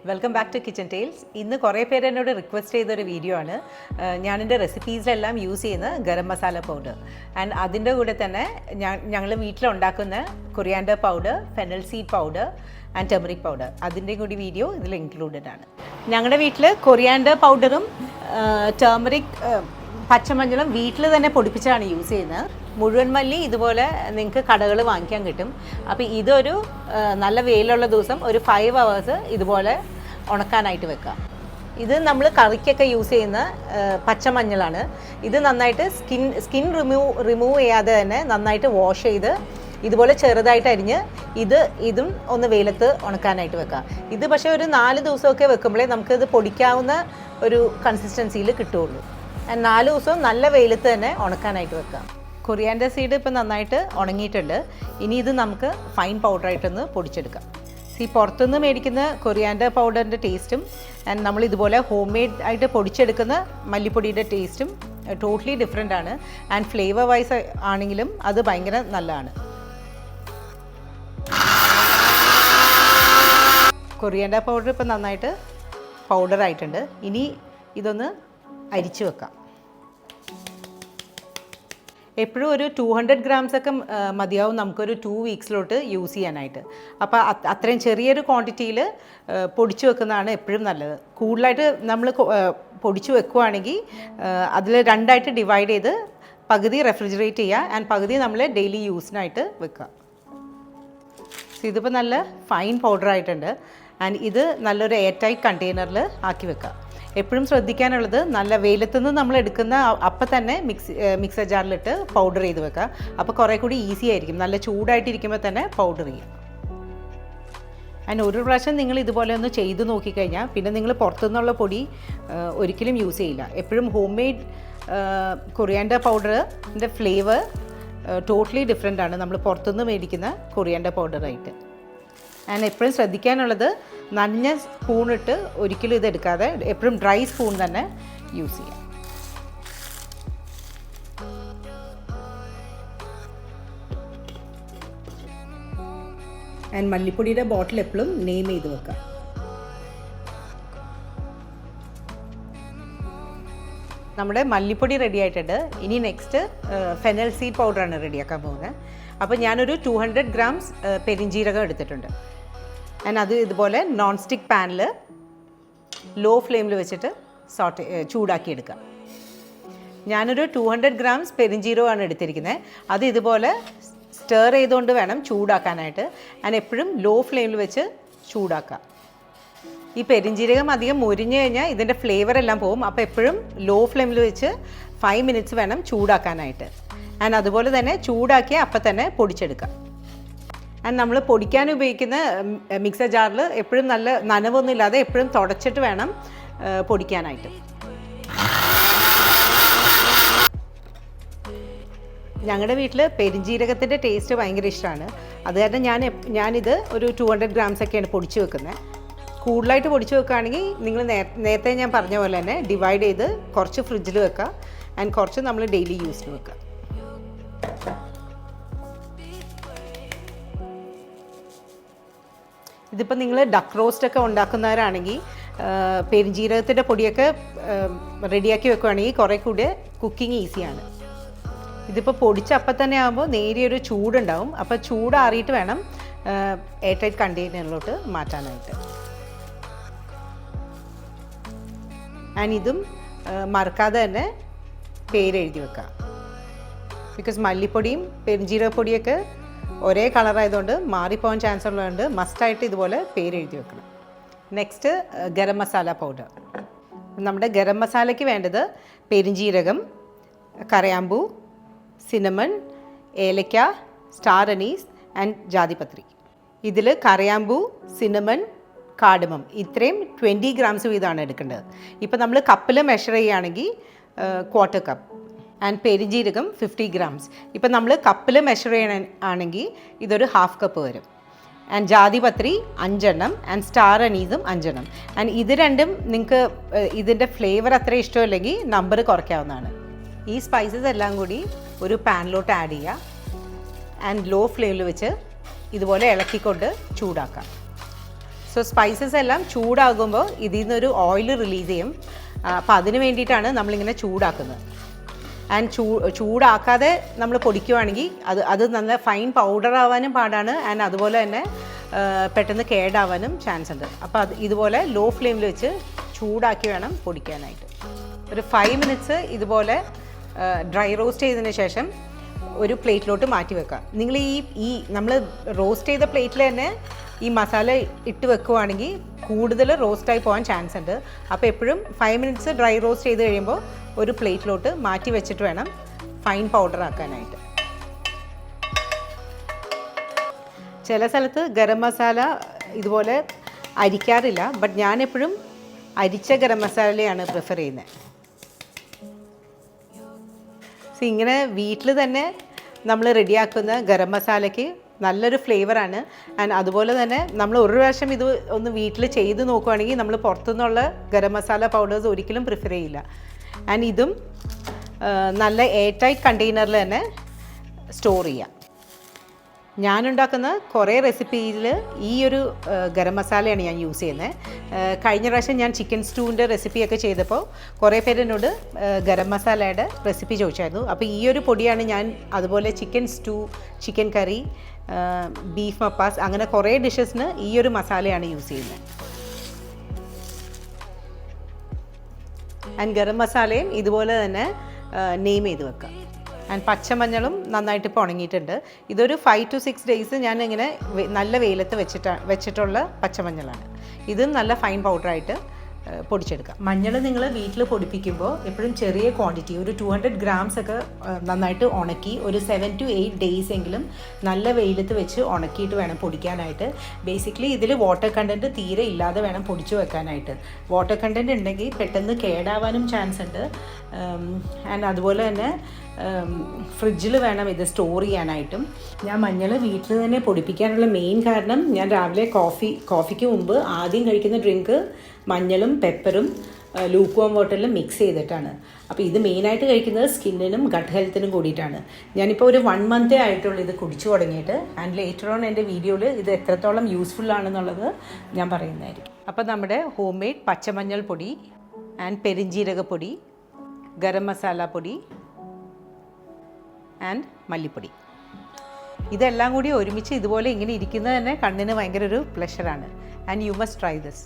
Welcome back to kitchen tales. ഇന്ന് കുറേ പേര് എന്നോട് റിക്വസ്റ്റ് ചെയ്തൊരു വീഡിയോ ആണ്. ഞാനെൻ്റെ റെസിപ്പീസിലെല്ലാം യൂസ് ചെയ്യുന്ന ഗരം മസാല പൗഡർ ആൻഡ് അതിൻ്റെ കൂടെ തന്നെ ഞങ്ങൾ വീട്ടിലുണ്ടാക്കുന്ന coriander powder, fennel seed powder and turmeric powder, അതിൻ്റെ കൂടി വീഡിയോ ഇതിൽ ഇൻക്ലൂഡഡ് ആണ്. ഞങ്ങളുടെ വീട്ടിൽ കൊറിയാൻഡർ പൗഡറും ടെർമറിക് പച്ചമഞ്ഞളും വീട്ടിൽ തന്നെ പൊടിപ്പിച്ചാണ് യൂസ് ചെയ്യുന്നത്. മുഴുവൻ മല്ലി ഇതുപോലെ നിങ്ങൾക്ക് കടകൾ വാങ്ങിക്കാൻ കിട്ടും. അപ്പോൾ ഇതൊരു നല്ല വെയിലുള്ള ദിവസം ഒരു 5 hours ഇതുപോലെ ഉണക്കാനായിട്ട് വെക്കാം. ഇത് നമ്മൾ കറിക്കൊക്കെ യൂസ് ചെയ്യുന്ന പച്ചമഞ്ഞളാണ്. ഇത് നന്നായിട്ട് സ്കിൻ റിമൂവ് ചെയ്യാതെ തന്നെ നന്നായിട്ട് വാഷ് ചെയ്ത് ഇതുപോലെ ചെറുതായിട്ട് അരിഞ്ഞ് ഇതും ഒന്ന് വെയിലത്ത് ഉണക്കാനായിട്ട് വെക്കാം. ഇത് പക്ഷേ ഒരു 4 ദിവസമൊക്കെ വെക്കുമ്പോഴേ നമുക്കിത് പൊടിക്കാവുന്ന ഒരു കൺസിസ്റ്റൻസിയിൽ കിട്ടുകയുള്ളൂ. 4 ദിവസവും നല്ല വെയിലത്ത് തന്നെ ഉണക്കാനായിട്ട് വെക്കാം. കൊറിയാൻഡർ സീഡ് ഇപ്പം നന്നായിട്ട് ഉണങ്ങിയിട്ടുണ്ട്. ഇനി ഇത് നമുക്ക് ഫൈൻ പൗഡറായിട്ടൊന്ന് പൊടിച്ചെടുക്കാം. പുറത്തുനിന്ന് മേടിക്കുന്ന കൊറിയാൻഡർ പൗഡറിൻ്റെ ടേസ്റ്റും ആൻഡ് നമ്മൾ ഇതുപോലെ ഹോം മെയ്ഡ് ആയിട്ട് പൊടിച്ചെടുക്കുന്ന മല്ലിപ്പൊടിയുടെ ടേസ്റ്റും ടോട്ടലി ഡിഫറെൻ്റ് ആണ്. ആൻഡ് ഫ്ലേവർ വൈസ് ആണെങ്കിലും അത് ഭയങ്കര നല്ലതാണ്. കൊറിയാൻഡർ പൗഡർ ഇപ്പം നന്നായിട്ട് പൗഡറായിട്ടുണ്ട്. ഇനി ഇതൊന്ന് അരിച്ചു വെക്കാം. എപ്പോഴും ഒരു 200 grams ഒക്കെ മതിയാവും നമുക്കൊരു 2 weeksലോട്ട് യൂസ് ചെയ്യാനായിട്ട്. അപ്പോൾ അത്രയും ചെറിയൊരു ക്വാണ്ടിറ്റിയിൽ പൊടിച്ചു വെക്കുന്നതാണ് എപ്പോഴും നല്ലത്. കൂടുതലായിട്ട് നമ്മൾ പൊടിച്ചു വെക്കുകയാണെങ്കിൽ അതിൽ 2 ആയിട്ട് ഡിവൈഡ് ചെയ്ത് പകുതി റെഫ്രിജറേറ്റ് ചെയ്യുക ആൻഡ് പകുതി നമ്മൾ ഡെയിലി യൂസിനായിട്ട് വെക്കുക. ഇതിപ്പോൾ നല്ല ഫൈൻ പൗഡറായിട്ടുണ്ട്. ആൻഡ് ഇത് നല്ലൊരു എയർ ടൈറ്റ് കണ്ടെയ്നറിൽ ആക്കി വെക്കുക. എപ്പോഴും ശ്രദ്ധിക്കാനുള്ളത് നല്ല വെയിലത്തുനിന്ന് നമ്മൾ എടുക്കുന്ന അപ്പം തന്നെ മിക്സർ ജാറിലിട്ട് പൗഡർ ചെയ്ത് വെക്കുക. അപ്പോൾ കുറേ കൂടി ഈസി ആയിരിക്കും. നല്ല ചൂടായിട്ടിരിക്കുമ്പോൾ തന്നെ പൗഡർ ചെയ്യുക. ആൻഡ് ഒരു പ്രാവശ്യം നിങ്ങൾ ഇതുപോലെ ഒന്ന് ചെയ്ത് നോക്കിക്കഴിഞ്ഞാൽ പിന്നെ നിങ്ങൾ പുറത്തുനിന്നുള്ള പൊടി ഒരിക്കലും യൂസ് ചെയ്യില്ല. എപ്പോഴും ഹോം മെയ്ഡ് കൊറിയാൻഡർ പൗഡറിൻ്റെ ഫ്ലേവർ ടോട്ടലി ഡിഫറെൻ്റ് ആണ് നമ്മൾ പുറത്തുനിന്ന് മേടിക്കുന്ന കൊറിയാൻഡർ പൗഡറായിട്ട്. ആൻഡ് എപ്പോഴും ശ്രദ്ധിക്കാനുള്ളത് നനഞ്ഞ സ്പൂണിട്ട് ഒരിക്കലും ഇതെടുക്കാതെ എപ്പോഴും ഡ്രൈ സ്പൂൺ തന്നെ യൂസ് ചെയ്യാം. ആൻഡ് മല്ലിപ്പൊടിയുടെ ബോട്ടിൽ എപ്പോഴും നെയിം ചെയ്ത് വെക്കാം. നമ്മുടെ മല്ലിപ്പൊടി റെഡി ആയിട്ടുണ്ട്. ഇനി നെക്സ്റ്റ് ഫെനൽ സീഡ് പൗഡറാണ് റെഡിയാക്കാൻ പോകുന്നത്. അപ്പോൾ ഞാനൊരു 200 grams പെരിഞ്ജീരകം എടുത്തിട്ടുണ്ട്. ആൻഡ് അത് ഇതുപോലെ നോൺ സ്റ്റിക്ക് പാനിൽ ലോ ഫ്ലെയിമിൽ വെച്ചിട്ട് ചൂടാക്കിയെടുക്കാം. ഞാനൊരു 200 grams പെരിഞ്ജീരകമാണ് എടുത്തിരിക്കുന്നത്. അത് ഇതുപോലെ സ്റ്റർ ചെയ്തുകൊണ്ട് വേണം ചൂടാക്കാനായിട്ട്. ആൻഡ് എപ്പോഴും ലോ ഫ്ലെയിമിൽ വെച്ച് ചൂടാക്കാം. ഈ പെരിഞ്ജീരകം അധികം മുരിഞ്ഞു കഴിഞ്ഞാൽ ഇതിൻ്റെ ഫ്ലേവർ എല്ലാം പോകും. അപ്പോൾ എപ്പോഴും ലോ ഫ്ലെയിമിൽ വെച്ച് 5 minutes വേണം ചൂടാക്കാനായിട്ട്. ആൻഡ് അതുപോലെ തന്നെ ചൂടാക്കി അപ്പം തന്നെ പൊടിച്ചെടുക്കാം. ആൻഡ് നമ്മൾ പൊടിക്കാൻ ഉപയോഗിക്കുന്ന മിക്സർ ജാറിൽ എപ്പോഴും നല്ല നനവൊന്നും ഇല്ലാതെ എപ്പോഴും തുടച്ചിട്ട് വേണം പൊടിക്കാനായിട്ട്. ഞങ്ങളുടെ വീട്ടിൽ പെരിഞ്ജീരകത്തിൻ്റെ ടേസ്റ്റ് ഭയങ്കര ഇഷ്ടമാണ്. അത് കാരണം ഞാനിത് ഒരു 200 grams ഒക്കെയാണ് പൊടിച്ച് വെക്കുന്നത്. കൂടുതലായിട്ട് പൊടിച്ച് വെക്കുകയാണെങ്കിൽ നിങ്ങൾ നേരത്തെ ഞാൻ പറഞ്ഞ പോലെ തന്നെ ഡിവൈഡ് ചെയ്ത് കുറച്ച് ഫ്രിഡ്ജിൽ വെക്കുക ആൻഡ് കുറച്ച് നമ്മൾ ഡെയിലി യൂസിന് വെക്കുക. ഇതിപ്പോൾ നിങ്ങൾ ഡക്ക് റോസ്റ്റൊക്കെ ഉണ്ടാക്കുന്നവരാണെങ്കിൽ പെരിഞ്ജീരകത്തിൻ്റെ പൊടിയൊക്കെ റെഡിയാക്കി വെക്കുകയാണെങ്കിൽ കുറേ കൂടി കുക്കിംഗ് ഈസിയാണ്. ഇതിപ്പോൾ പൊടിച്ച് അപ്പം തന്നെ ആകുമ്പോൾ നേരിയൊരു ചൂടുണ്ടാവും. അപ്പോൾ ചൂടാറിയിട്ട് വേണം എയർ ടൈറ്റ് കണ്ടെയ്നറിലോട്ട് മാറ്റാനായിട്ട്. ആൻഡ് ഇതും മറക്കാതെ തന്നെ പേരെഴുതി വെക്കാം. ബിക്കോസ് മല്ലിപ്പൊടിയും പെരിഞ്ജീരകപ്പൊടിയൊക്കെ ഒരേ കളറായതുകൊണ്ട് മാറിപ്പോകാൻ ചാൻസ് ഉള്ളതുകൊണ്ട് മസ്റ്റായിട്ട് ഇതുപോലെ പേരെഴുതി വെക്കണം. Next garam masala powder. നമ്മുടെ ഗരം മസാലയ്ക്ക് വേണ്ടത് പെരിഞ്ജീരകം, കരയാമ്പൂ, സിനമൺ, ഏലക്ക, സ്റ്റാർ അനീസ് ആൻഡ് ജാതിപത്രി. ഇതിൽ കരയാമ്പൂ, സിനമൺ, കാർഡമം ഇത്രയും 20 grams വീതമാണ് എടുക്കേണ്ടത്. ഇപ്പോൾ നമ്മൾ കപ്പിൽ മെഷർ ചെയ്യുകയാണെങ്കിൽ 1/4 cup. ആൻഡ് പെരിഞ്ജീരകം 50 grams. ഇപ്പം നമ്മൾ കപ്പിൽ മെഷർ ചെയ്യണമെങ്കിൽ ഇതൊരു 1/2 cup വരും. ആൻഡ് ജാതിപത്രി 5 എണ്ണം ആൻഡ് സ്റ്റാർ അനീസും 5 എണ്ണം. ആൻഡ് ഇത് രണ്ടും നിങ്ങൾക്ക് ഇതിൻ്റെ ഫ്ലേവർ അത്ര ഇഷ്ടമില്ലെങ്കിൽ നമ്പർ കുറയ്ക്കാവുന്നതാണ്. ഈ സ്പൈസസ് എല്ലാം കൂടി ഒരു പാനിലോട്ട് ആഡ് ചെയ്യുക ആൻഡ് ലോ ഫ്ലെയിമിൽ വെച്ച് ഇതുപോലെ ഇളക്കിക്കൊണ്ട് ചൂടാക്കാം. സോ സോ സ്പൈസസ് എല്ലാം ചൂടാകുമ്പോൾ ഇതിൽ നിന്നൊരു ഓയിൽ റിലീസ് ചെയ്യും. അപ്പോൾ അതിന് വേണ്ടിയിട്ടാണ് നമ്മളിങ്ങനെ ചൂടാക്കുന്നത്. ആൻഡ് ചൂടാക്കാതെ നമ്മൾ പൊടിക്കുകയാണെങ്കിൽ അത് നല്ല ഫൈൻ പൗഡർ ആവാനും പാടാണ്. ആൻഡ് അതുപോലെ തന്നെ പെട്ടെന്ന് കേടാവാനും ചാൻസ് ഉണ്ട്. അപ്പോൾ ഇതുപോലെ ലോ ഫ്ലെയിമിൽ വെച്ച് ചൂടാക്കി വേണം പൊടിക്കാനായിട്ട്. ഒരു 5 മിനിറ്റ്സ് ഇതുപോലെ ഡ്രൈ റോസ്റ്റ് ചെയ്തതിന് ശേഷം ഒരു പ്ലേറ്റിലോട്ട് മാറ്റി വെക്കാം. നിങ്ങൾ ഈ നമ്മൾ റോസ്റ്റ് ചെയ്ത പ്ലേറ്റിൽ തന്നെ ഈ മസാല ഇട്ട് വെക്കുവാണെങ്കിൽ കൂടുതൽ റോസ്റ്റായി പോകാൻ ചാൻസ് ഉണ്ട്. അപ്പോൾ എപ്പോഴും 5 മിനിറ്റ്സ് ഡ്രൈ റോസ്റ്റ് ചെയ്ത് കഴിയുമ്പോൾ ഒരു പ്ലേറ്റിലോട്ട് മാറ്റി വെച്ചിട്ട് വേണം ഫൈൻ പൗഡർ ആക്കാനായിട്ട്. ചില സ്ഥലത്ത് ഗരം മസാല ഇതുപോലെ അരിക്കാറില്ല. ബട്ട് ഞാനെപ്പോഴും അരിച്ച ഗരം മസാലയാണ് പ്രിഫർ ചെയ്യുന്നത്. സോ ഇങ്ങനെ വീട്ടിൽ തന്നെ നമ്മൾ റെഡിയാക്കുന്ന ഗരം മസാലയ്ക്ക് നല്ലൊരു ഫ്ലേവറാണ്. ആൻഡ് അതുപോലെ തന്നെ നമ്മൾ ഒരു പ്രാവശ്യം ഇത് ഒന്ന് വീട്ടിൽ ചെയ്ത് നോക്കുകയാണെങ്കിൽ നമ്മൾ പുറത്തുനിന്നുള്ള ഗരം മസാല പൗഡേഴ്സ് ഒരിക്കലും പ്രിഫർ ചെയ്യില്ല. ആൻഡ് ഇതും നല്ല എയർ ടൈറ്റ് കണ്ടെയ്നറിൽ തന്നെ സ്റ്റോർ ചെയ്യാം. ഞാനുണ്ടാക്കുന്ന കുറേ റെസിപ്പിയിൽ ഈ ഒരു ഗരം മസാലയാണ് ഞാൻ യൂസ് ചെയ്യുന്നത്. കഴിഞ്ഞ പ്രാവശ്യം ഞാൻ ചിക്കൻ സ്റ്റൂവിൻ്റെ റെസിപ്പിയൊക്കെ ചെയ്തപ്പോൾ കുറേ പേര് എന്നോട് ഗരം മസാലയുടെ റെസിപ്പി ചോദിച്ചായിരുന്നു. അപ്പോൾ ഈ ഒരു പൊടിയാണ് ഞാൻ അതുപോലെ ചിക്കൻ സ്റ്റൂ, ചിക്കൻ കറി, ബീഫ് മപ്പാസ് അങ്ങനെ കുറേ ഡിഷസിന് ഈ ഒരു മസാലയാണ് യൂസ് ചെയ്യുന്നത്. ആൻഡ് ഗരം മസാലയും ഇതുപോലെ തന്നെ നെയിം ചെയ്ത് വെക്കാം. ആൻഡ് പച്ചമഞ്ഞളും നന്നായിട്ട് ഇപ്പോൾ ഉണങ്ങിയിട്ടുണ്ട്. ഇതൊരു 5 to 6 ഡേയ്സ് ഞാൻ ഇങ്ങനെ നല്ല വെയിലത്ത് വെച്ചിട്ടുള്ള പച്ചമഞ്ഞളാണ്. ഇതും നല്ല ഫൈൻ പൗഡറായിട്ട് പൊടിച്ചെടുക്കാം. മഞ്ഞൾ നിങ്ങൾ വീട്ടിൽ പൊടിപ്പിക്കുമ്പോൾ എപ്പോഴും ചെറിയ ക്വാണ്ടിറ്റി ഒരു 200 ഗ്രാംസ് ഒക്കെ നന്നായിട്ട് ഉണക്കി ഒരു 7 to 8 ഡേയ്സ് എങ്കിലും നല്ല വെയിലത്ത് വെച്ച് ഉണക്കിയിട്ട് വേണം പൊടിക്കാനായിട്ട്. ബേസിക്കലി ഇതിൽ വാട്ടർ കണ്ടൻറ്റ് തീരെ ഇല്ലാതെ വേണം പൊടിച്ചു വെക്കാനായിട്ട്. വാട്ടർ കണ്ടൻറ്റ് ഉണ്ടെങ്കിൽ പെട്ടെന്ന് കേടാവാനും ചാൻസ് ഉണ്ട്. ആൻഡ് അതുപോലെ തന്നെ ഫ്രിഡ്ജിൽ വേണം ഇത് സ്റ്റോർ ചെയ്യാനായിട്ടും. ഞാൻ മഞ്ഞൾ വീട്ടിൽ തന്നെ പൊടിപ്പിക്കാനുള്ള മെയിൻ കാരണം ഞാൻ രാവിലെ കോഫിക്ക് മുമ്പ് ആദ്യം കഴിക്കുന്ന ഡ്രിങ്ക് മഞ്ഞളും പെപ്പറും ലൂക്ക് വാം വാട്ടറിൽ മിക്സ് ചെയ്തിട്ടാണ്. അപ്പോൾ ഇത് മെയിനായിട്ട് കഴിക്കുന്നത് സ്കിന്നിനും ഗട്ട് ഹെൽത്തിനും കൂടിയിട്ടാണ്. ഞാനിപ്പോൾ ഒരു 1 month ആയിട്ടുള്ളൂ ഇത് കുടിച്ചു തുടങ്ങിയിട്ട്. ആൻഡ് ലേറ്റർ ഓൺ എൻ്റെ വീഡിയോയിൽ ഇത് എത്രത്തോളം യൂസ്ഫുൾ ആണെന്നുള്ളത് ഞാൻ പറയുന്നതായിരിക്കും. അപ്പോൾ നമ്മുടെ ഹോം മെയ്ഡ് പച്ചമഞ്ഞൾ പൊടി ആൻഡ് പെരിഞ്ജീരകപ്പൊടി, ഗരം മസാല പൊടി ആൻഡ് മല്ലിപ്പൊടി, ഇതെല്ലാം കൂടി ഒരുമിച്ച് ഇതുപോലെ ഇങ്ങനെ ഇരിക്കുന്നത് തന്നെ കണ്ണിന് ഭയങ്കര ഒരു പ്ലഷറാണ്. And you must try this.